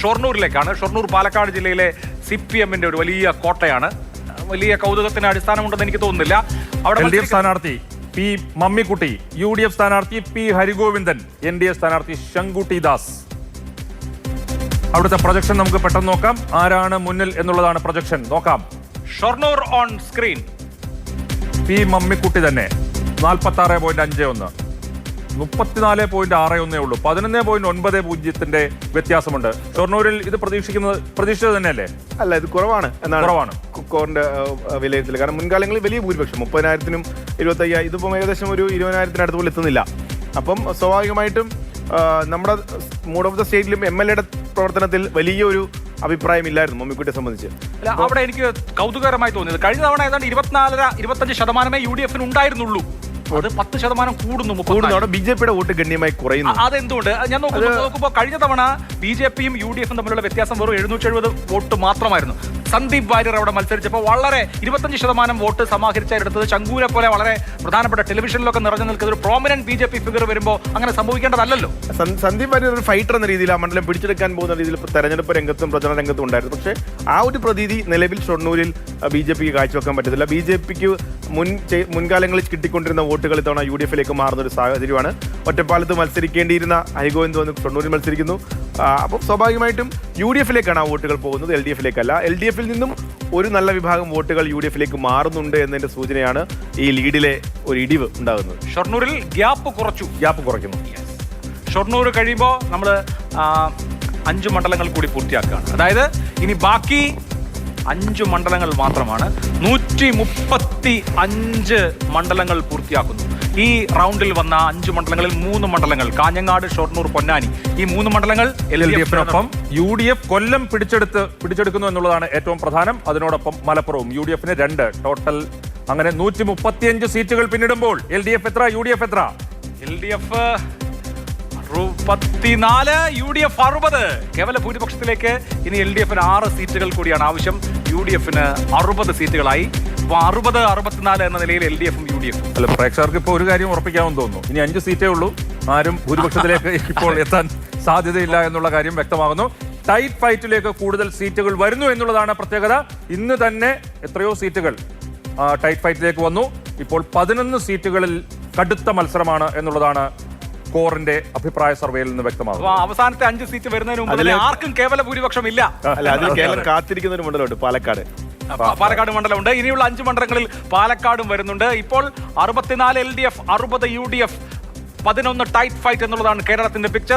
ഷൊർണൂരിലേക്കാണ്. ഷൊർണൂർ പാലക്കാട് ജില്ലയിലെ CPM-ന്റെ ഒരു വലിയ കോട്ടയാണ്. വലിയ കൗതുകത്തിന് അടിസ്ഥാനമുണ്ടെന്ന് എനിക്ക് തോന്നുന്നില്ല. അവിടെ LDF സ്ഥാനാർത്ഥി P. മമ്മിക്കുട്ടി, UDF സ്ഥാനാർത്ഥി P. ഹരിഗോവിന്ദൻ, NDA സ്ഥാനാർത്ഥി ശങ്കുട്ടി ദാസ്. അവിടുത്തെ പ്രൊജക്ഷൻ നമുക്ക് പെട്ടെന്ന് നോക്കാം. ആരാണ് മുന്നിൽ എന്നുള്ളതാണ് പ്രൊജക്ഷൻ. നോക്കാം. Shoranur on screen. P. Mammikutty തന്നെ 46.51, 34.61 ഉള്ളൂ. 11.90 വ്യത്യാസമുണ്ട്. ഷൊർണൂരിൽ ഇത് പ്രതീക്ഷിച്ചത് തന്നെയല്ലേ? അല്ല, ഇത് കുറവാണ് എന്നാണ് കുക്കോറിന്റെ വിലയിരുത്തൽ. കാരണം മുൻകാലങ്ങളിൽ വലിയ ഭൂരിപക്ഷം 30,000-നും 25,000, ഇതിപ്പം ഏകദേശം ഒരു 20,000-ത്തിനടുത്ത് പോലും എത്തുന്നില്ല. അപ്പം സ്വാഭാവികമായിട്ടും നമ്മുടെ മൂഡ് ഓഫ് ദ സ്റ്റേറ്റിലും MLA-യുടെ പ്രവർത്തനത്തിൽ വലിയൊരു അഭിപ്രായമില്ലായിരുന്നു മമ്മിക്കുട്ടിയെ സംബന്ധിച്ച്. അവിടെ എനിക്ക് കൗതുകകരമായി തോന്നിയത് കഴിഞ്ഞ തവണ ഏതാണ്ട് 24-25% UDF-ന് ഉണ്ടായിരുന്നുള്ളൂ. അത് 10% കൂടുന്നു. BJP-യുടെ വോട്ട് ഗണ്യമായി കുറയുന്നു. അതെന്തുകൊണ്ട്? ഞാൻ നോക്കുമ്പോൾ കഴിഞ്ഞ തവണ BJP-യും UDF-ഉം തമ്മിലുള്ള വ്യത്യാസം വെറും 770 വോട്ട് മാത്രമായിരുന്നു. സന്ദീപ് വാര്യർ അവിടെ മത്സരിച്ചപ്പോൾ വളരെ 25% വോട്ട് സമാഹരിച്ചെടുത്തത് ശങ്കുവിനെ പോലെ വളരെ പ്രധാനപ്പെട്ട ടെലിവിഷനിലൊക്കെ നിറഞ്ഞു നിൽക്കുന്ന ഒരു പ്രോമിനന്റ് BJP ഫിഗർ വരുമ്പോൾ അങ്ങനെ സംഭവിക്കേണ്ടതല്ലോ. സന്ദീപ് വാര്യർ ഒരു ഫൈറ്റർ എന്ന രീതിയിൽ ആ മണ്ഡലം പിടിച്ചെടുക്കാൻ പോകുന്ന രീതിയിൽ തെരഞ്ഞെടുപ്പ് രംഗത്തും പ്രചരണ രംഗത്തും ഉണ്ടായിരുന്നു. പക്ഷേ ആ ഒരു പ്രതീതി നിലവിൽ ഷൊർണൂരിൽ BJP-ക്ക് കാഴ്ചവെക്കാൻ പറ്റത്തില്ല. BJP-ക്ക് മുൻകാലങ്ങളിൽ കിട്ടിക്കൊണ്ടിരുന്ന വോട്ടുകൾ ഇത്തവണ UDF-ലേക്ക് മാറുന്ന ഒരു സാഹചര്യമാണ്. ഒറ്റപ്പാലത്ത് മത്സരിക്കേണ്ടിയിരുന്ന ഹരിഗോവിന്ദ് ഷൊർണൂരിൽ മത്സരിക്കുന്നു. അപ്പം സ്വാഭാവികമായിട്ടും UDF-ലേക്കാണ് ആ വോട്ടുകൾ പോകുന്നത്, LDF-ലേക്കല്ല. LDF-ൽ നിന്നും ഒരു നല്ല വിഭാഗം വോട്ടുകൾ UDF-ലേക്ക് മാറുന്നുണ്ട് എന്നതിന്റെ സൂചനയാണ് ഈ ലീഡിലെ ഒരു ഇടിവ് ഉണ്ടാകുന്നത്. ഷൊർണൂരിൽ ഗ്യാപ്പ് കുറയ്ക്കുന്നു. ഷൊർണൂർ കഴിയുമ്പോൾ നമ്മൾ 5 മണ്ഡലങ്ങൾ കൂടി പൂർത്തിയാക്കുകയാണ്. അതായത് ഇനി ബാക്കി 5 മണ്ഡലങ്ങൾ മാത്രമാണ്. 135 മണ്ഡലങ്ങൾ പൂർത്തിയാക്കുന്നു. ഈ റൗണ്ടിൽ വന്ന 5 മണ്ഡലങ്ങളിൽ 3 മണ്ഡലങ്ങൾ കാഞ്ഞങ്ങാട്, ഷൊർണൂർ, പൊന്നാനി, ഈ 3 മണ്ഡലങ്ങൾ LDF-നൊപ്പം UDF കൊല്ലം പിടിച്ചെടുക്കുന്നു എന്നുള്ളതാണ് ഏറ്റവും പ്രധാനം. അതിനോടൊപ്പം മലപ്പുറവും. UDF-ന് 2 ടോട്ടൽ. അങ്ങനെ 135 സീറ്റുകൾ പിന്നിടുമ്പോൾ LDF എത്ര, UDF എത്ര? LDF 64, UDF 60. കേവല ഭൂരിപക്ഷത്തിലേക്ക് ഇനി LDF-ന് 6 സീറ്റുകൾ കൂടിയാണ് ആവശ്യം. UDF-ന് 60 സീറ്റുകളായി. 60-64 എന്ന നിലയിൽ LDF-ഉം UDF-ഉം. അല്ല, പ്രേക്ഷകർക്ക് ഇപ്പോൾ ഒരു കാര്യം ഉറപ്പിക്കാമെന്ന് തോന്നുന്നു. ഇനി 5 സീറ്റേ ഉള്ളൂ. ആരും ഭൂരിപക്ഷത്തിലേക്ക് ഇപ്പോൾ എത്താൻ സാധ്യതയില്ല എന്നുള്ള കാര്യം വ്യക്തമാകുന്നു. ടൈറ്റ് ഫൈറ്റിലേക്ക് കൂടുതൽ സീറ്റുകൾ വരുന്നു എന്നുള്ളതാണ് പ്രത്യേകത. ഇന്ന് തന്നെ എത്രയോ സീറ്റുകൾ ടൈറ്റ് ഫൈറ്റിലേക്ക് വന്നു. ഇപ്പോൾ 11 സീറ്റുകളിൽ കടുത്ത മത്സരമാണ് എന്നുള്ളതാണ് കോറിന്റെ അഭിപ്രായ സർവേയിൽ നിന്ന് വ്യക്തമാകും. അവസാനത്തെ 5 സീറ്റ് വരുന്നതിന് മുമ്പ് ആർക്കും കേവല ഭൂരിപക്ഷം ഇല്ല. അതിൽ കേവലം കാത്തിരിക്കുന്ന ഒരു മണ്ഡലമുണ്ട്, പാലക്കാട് മണ്ഡലമുണ്ട്. ഇനിയുള്ള 5 മണ്ഡലങ്ങളിൽ പാലക്കാടും വരുന്നുണ്ട്. ഇപ്പോൾ 64 LDF, 60 UDF, 11 ടൈറ്റ് ഫൈറ്റ് എന്നുള്ളതാണ് കേരളത്തിന്റെ പിക്ചർ.